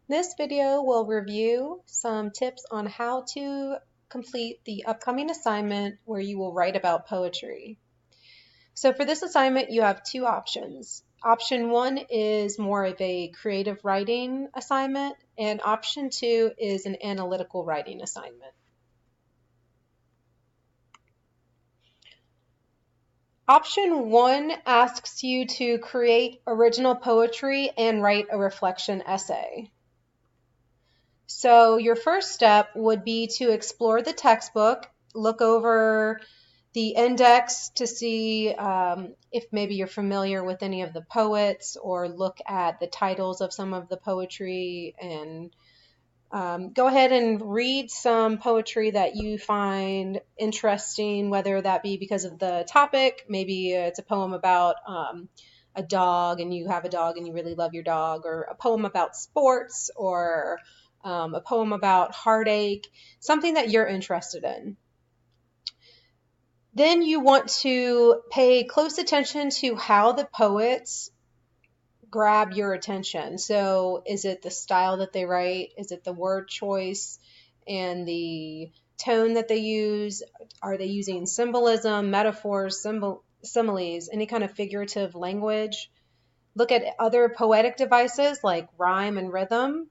This video will review some tips on how to complete the upcoming assignment where you will write about poetry. So for this assignment, you have two options. Option one is more of a creative writing assignment, and option two is an analytical writing assignment. Option one asks you to create original poetry and write a reflection essay. So your first step would be to explore the textbook, look over the index to see if maybe you're familiar with any of the poets, or look at the titles of some of the poetry, and go ahead and read some poetry that you find interesting, whether that be because of the topic. Maybe it's a poem about a dog, and you have a dog and you really love your dog, or a poem about sports, or a poem about heartache, something that you're interested in. Then you want to pay close attention to how the poets grab your attention. So is it the style that they write? Is it the word choice and the tone that they use? Are they using symbolism, metaphors, similes, any kind of figurative language? Look at other poetic devices like rhyme and rhythm.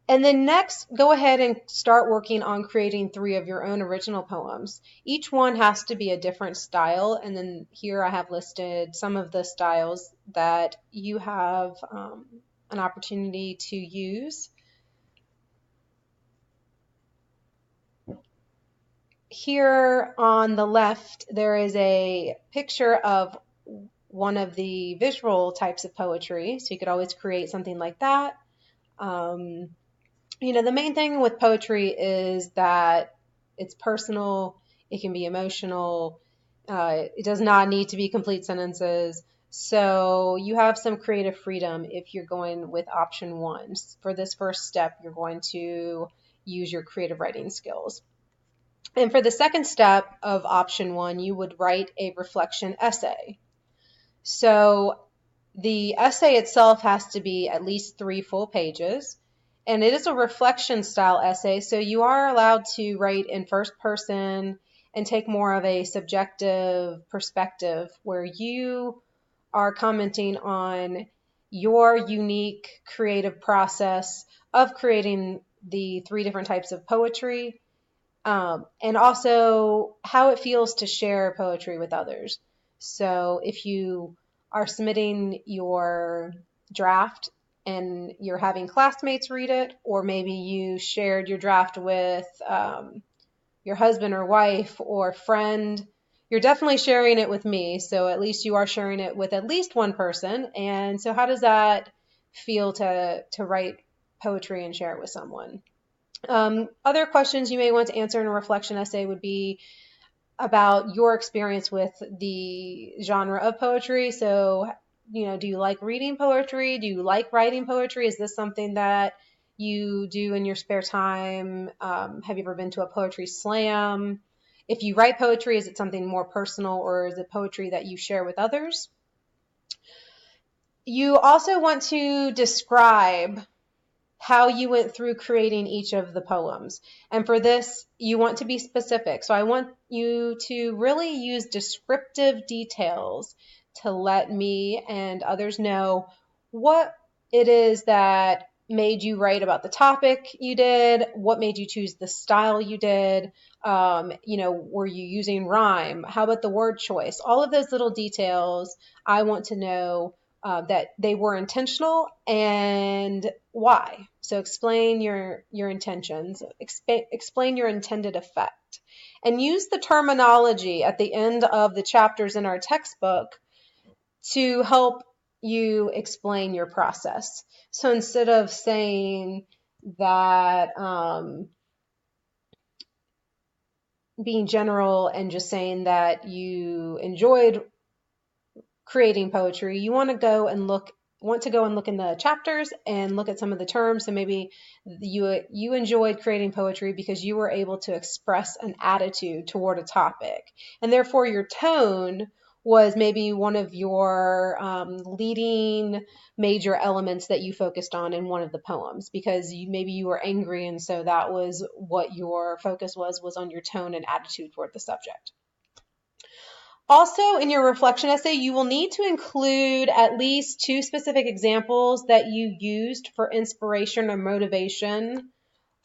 And then next, go ahead and start working on creating 3 of your own original poems. Each one has to be a different style, and then here I have listed some of the styles that you have an opportunity to use. Here on the left, there is a picture of one of the visual types of poetry, so you could always create something like that. The main thing with poetry is that it's personal, it can be emotional, it does not need to be complete sentences. So you have some creative freedom if you're going with option one. For this first step, you're going to use your creative writing skills. And for the second step of option one, you would write a reflection essay. So the essay itself has to be at least 3 full pages. And it is a reflection style essay, so you are allowed to write in first person and take more of a subjective perspective where you are commenting on your unique creative process of creating the 3 different types of poetry, and also how it feels to share poetry with others. So if you are submitting your draft and you're having classmates read it, or maybe you shared your draft with your husband or wife or friend, you're definitely sharing it with me. So at least you are sharing it with at least one person. And so how does that feel to write poetry and share it with someone? Other questions you may want to answer in a reflection essay would be about your experience with the genre of poetry. So do you like reading poetry? Do you like writing poetry? Is this something that you do in your spare time? Have you ever been to a poetry slam? If you write poetry, is it something more personal, or is it poetry that you share with others? You also want to describe how you went through creating each of the poems. And for this, you want to be specific. So I want you to really use descriptive details to let me and others know what it is that made you write about the topic you did, what made you choose the style you did, were you using rhyme? How about the word choice? All of those little details, I want to know that they were intentional and why. So explain your intentions, explain your intended effect, and use the terminology at the end of the chapters in our textbook to help you explain your process. So instead of saying that being general and just saying that you enjoyed creating poetry, you want to go and look in the chapters and look at some of the terms. So maybe you enjoyed creating poetry because you were able to express an attitude toward a topic, and therefore your tone was maybe one of your leading major elements that you focused on in one of the poems, because maybe you were angry, and so that was what your focus was on your tone and attitude toward the subject. Also, in your reflection essay, you will need to include at least 2 specific examples that you used for inspiration or motivation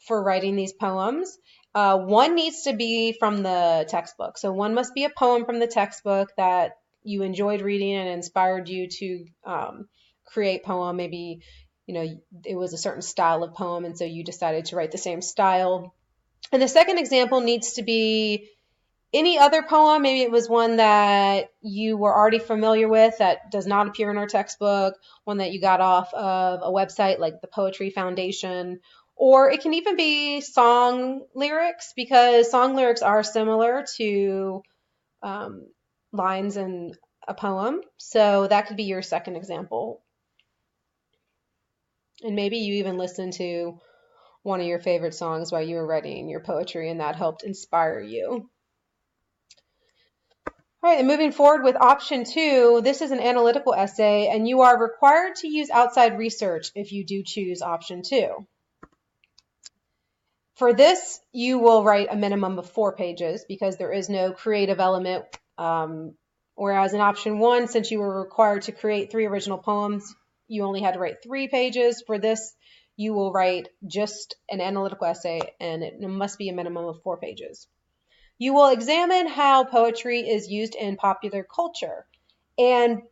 for writing these poems. One needs to be from the textbook. So one must be a poem from the textbook that you enjoyed reading and inspired you to create poem. Maybe, it was a certain style of poem, and so you decided to write the same style. And the second example needs to be any other poem. Maybe it was one that you were already familiar with that does not appear in our textbook, one that you got off of a website like the Poetry Foundation, or it can even be song lyrics, because song lyrics are similar to lines in a poem. So that could be your second example. And maybe you even listened to one of your favorite songs while you were writing your poetry, and that helped inspire you. All right, and moving forward with option 2, this is an analytical essay, and you are required to use outside research if you do choose option 2. For this, you will write a minimum of 4 pages because there is no creative element, whereas in option 1, since you were required to create 3 original poems, you only had to write 3 pages. For this, you will write just an analytical essay, and it must be a minimum of 4 pages. You will examine how poetry is used in popular culture. And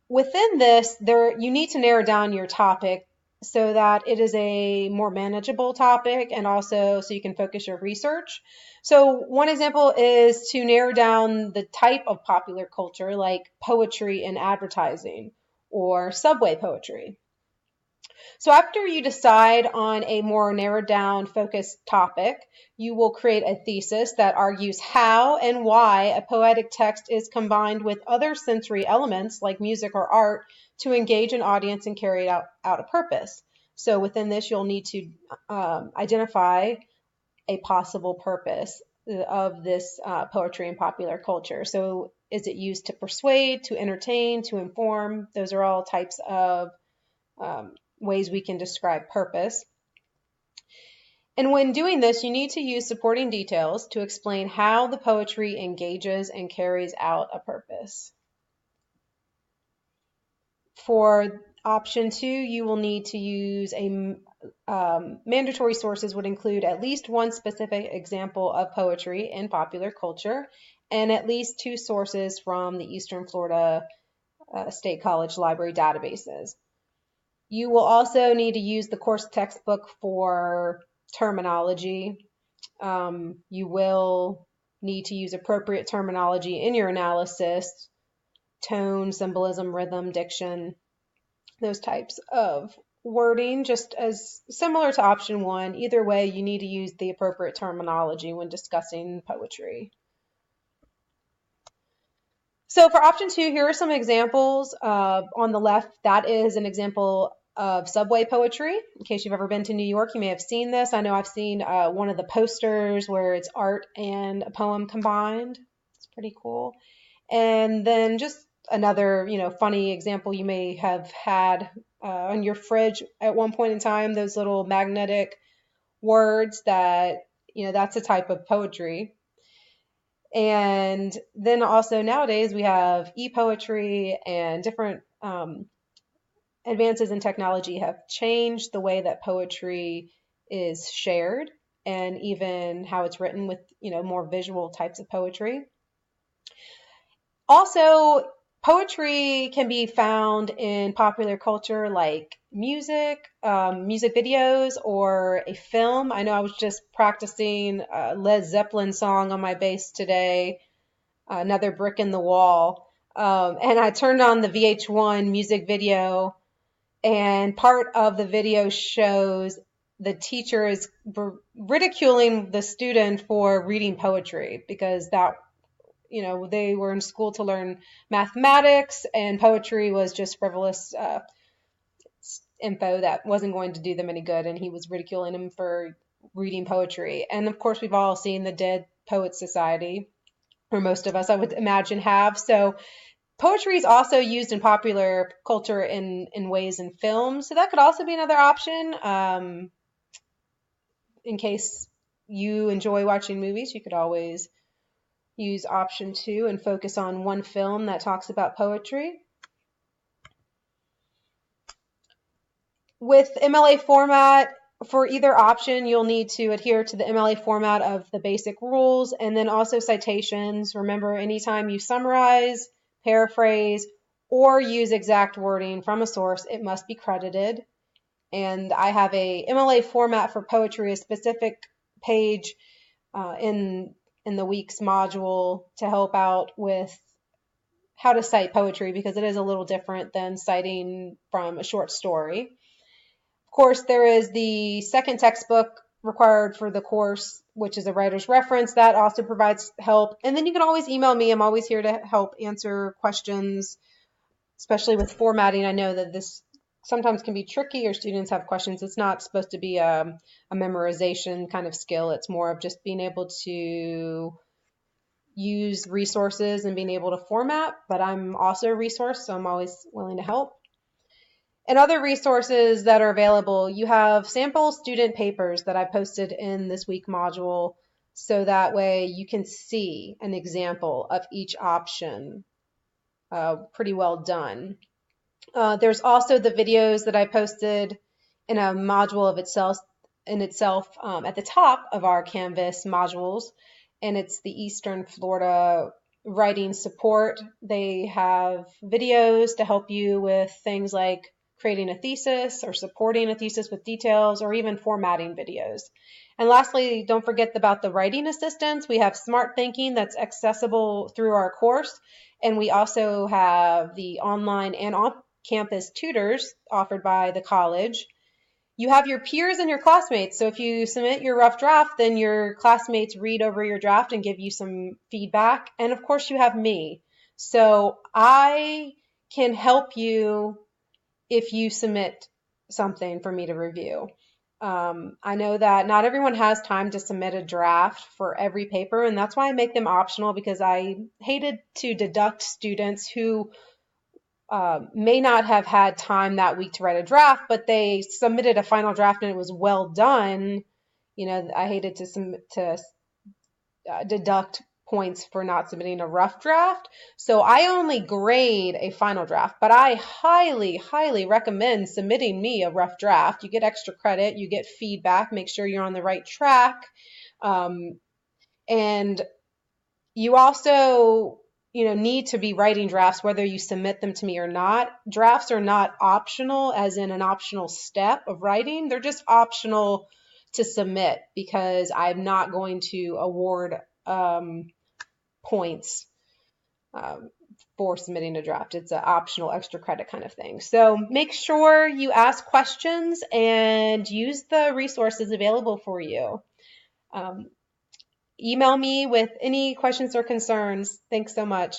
within this, you need to narrow down your topic so that it is a more manageable topic, and also so you can focus your research. So one example is to narrow down the type of popular culture, like poetry in advertising or subway poetry. So after you decide on a more narrowed down focused topic, you will create a thesis that argues how and why a poetic text is combined with other sensory elements like music or art to engage an audience and carry out a purpose. So within this, you'll need to identify a possible purpose of this poetry in popular culture. So is it used to persuade, to entertain, to inform? Those are all types of ways we can describe purpose. And when doing this, you need to use supporting details to explain how the poetry engages and carries out a purpose. For option 2, you will need to use mandatory sources would include at least 1 specific example of poetry in popular culture and at least 2 sources from the Eastern Florida State College Library databases. You will also need to use the course textbook for terminology. You will need to use appropriate terminology in your analysis, tone, symbolism, rhythm, diction, those types of wording, just as similar to option 1. Either way, you need to use the appropriate terminology when discussing poetry. So for option 2, here are some examples. On the left, that is an example of subway poetry. In case you've ever been to New York, you may have seen this. I know I've seen one of the posters where it's art and a poem combined. It's pretty cool. And then just another, funny example you may have had on your fridge at one point in time, those little magnetic words that, that's a type of poetry. And then also nowadays we have e-poetry, and different advances in technology have changed the way that poetry is shared, and even how it's written with, more visual types of poetry. Also, poetry can be found in popular culture like music, music videos, or a film. I know I was just practicing a Led Zeppelin song on my bass today, Another Brick in the Wall. And I turned on the VH1 music video, and part of the video shows the teacher is ridiculing the student for reading poetry, because that, they were in school to learn mathematics, and poetry was just frivolous info that wasn't going to do them any good, and he was ridiculing him for reading poetry. And of course, we've all seen the Dead Poets Society, or most of us, I would imagine, have. So Poetry is also used in popular culture in ways in films, so that could also be another option. In case you enjoy watching movies, you could always use option 2 and focus on one film that talks about poetry. With MLA format, for either option, you'll need to adhere to the MLA format of the basic rules and then also citations. Remember, anytime you summarize, paraphrase, or use exact wording from a source, it must be credited. And I have a MLA format for poetry, a specific page in the week's module to help out with how to cite poetry because it is a little different than citing from a short story. Of course, there is the second textbook required for the course, which is a writer's reference. That also provides help. And then you can always email me. I'm always here to help answer questions, especially with formatting. I know that this sometimes can be tricky or students have questions. It's not supposed to be a memorization kind of skill. It's more of just being able to use resources and being able to format, but I'm also a resource, so I'm always willing to help. And other resources that are available, you have sample student papers that I posted in this week module, so that way you can see an example of each option pretty well done. There's also the videos that I posted in a module of itself at the top of our Canvas modules, and it's the Eastern Florida writing support. They have videos to help you with things like creating a thesis or supporting a thesis with details or even formatting videos. And lastly, don't forget about the writing assistance. We have Smart Thinking that's accessible through our course, and we also have the online and on-campus tutors offered by the college. You have your peers and your classmates. So if you submit your rough draft, then your classmates read over your draft and give you some feedback. And of course, you have me. So I can help you if you submit something for me to review. I know that not everyone has time to submit a draft for every paper, and that's why I make them optional, because I hated to deduct students who may not have had time that week to write a draft, but they submitted a final draft and it was well done. You know, I hated to deduct points for not submitting a rough draft. So I only grade a final draft, but I highly, highly recommend submitting me a rough draft. You get extra credit, you get feedback, make sure you're on the right track. And you also, need to be writing drafts whether you submit them to me or not. Drafts are not optional, as in an optional step of writing. They're just optional to submit because I'm not going to award points for submitting a draft. It's an optional extra credit kind of thing. So make sure you ask questions and use the resources available for you. Email me with any questions or concerns. Thanks so much.